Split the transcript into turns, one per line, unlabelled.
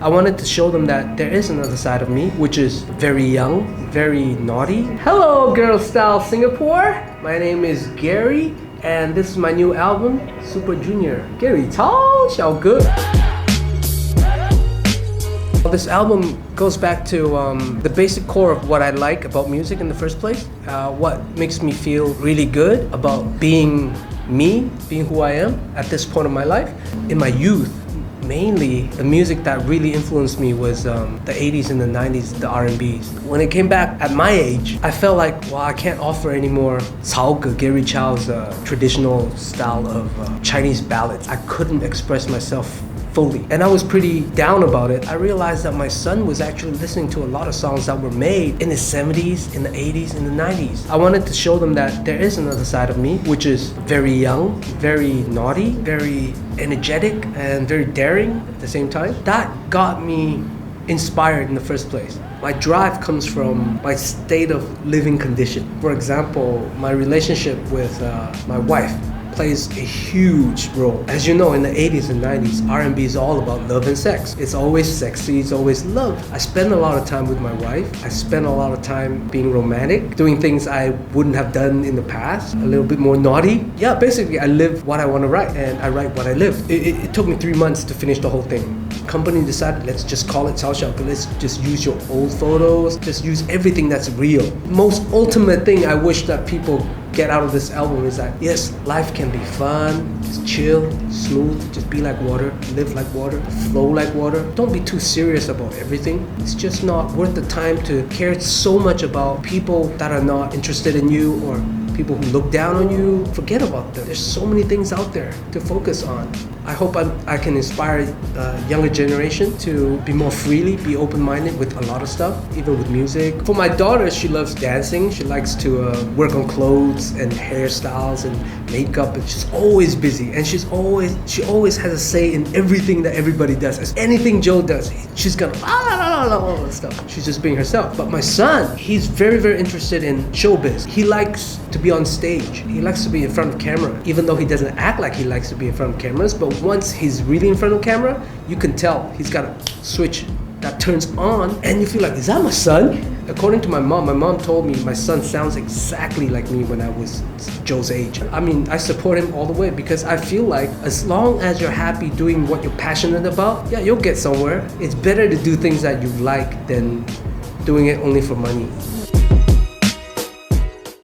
I wanted to show them that there is another side of me, which is very young, very naughty. Hello, GirlStyle Singapore! My name is Gary, and this is my new album, Super Junior. Gary Chaw, 小哥. This album goes back to the basic core of what I like about music in the first place. What makes me feel really good about being me, being who I am at this point of my life. In my youth, mainly the music that really influenced me was the 80s and the 90s, the R&Bs. When it came back at my age, I felt like, well, I can't offer any more Gary Chaw's traditional style of Chinese ballads. I couldn't express myself fully, and I was pretty down about it. I realized that my son was actually listening to a lot of songs that were made in the 70s, in the 80s, in the 90s. I wanted to show them that there is another side of me, which is very young, very naughty, very energetic, and very daring at the same time. That got me inspired in the first place. My drive comes from my state of living condition. For example, my relationship with my wife plays a huge role. As you know, in the 80s and 90s, R&B is all about love and sex. It's always sexy, it's always love. I spend a lot of time with my wife. I spend a lot of time being romantic, doing things I wouldn't have done in the past, a little bit more naughty. Yeah, basically I live what I want to write, and I write what I live. It took me 3 months to finish the whole thing. Company decided, let's just call it 小哥, let's just use your old photos, just use everything that's real. Most ultimate thing I wish that people get out of this album is that, yes, life can be fun, just chill, smooth, just be like water, live like water, flow like water. Don't be too serious about everything. It's just not worth the time to care so much about people that are not interested in you or people who look down on you. Forget about them. There's so many things out there to focus on. I hope I can inspire a younger generation to be more freely, be open-minded with a lot of stuff, even with music. For my daughter, she loves dancing. She likes to work on clothes and hairstyles and makeup, and she's always busy. And she always has a say in everything that everybody does. As anything Joe does, she's gonna all that stuff. She's just being herself. But my son, he's very, very interested in showbiz. He likes to be on stage. He likes to be in front of camera, even though he doesn't act like he likes to be in front of cameras. But once he's really in front of camera, you can tell he's got a switch that turns on, and you feel like, is that my son? According to my mom told me my son sounds exactly like me when I was Joe's age. I mean, I support him all the way because I feel like as long as you're happy doing what you're passionate about, yeah, you'll get somewhere. It's better to do things that you like than doing it only for money.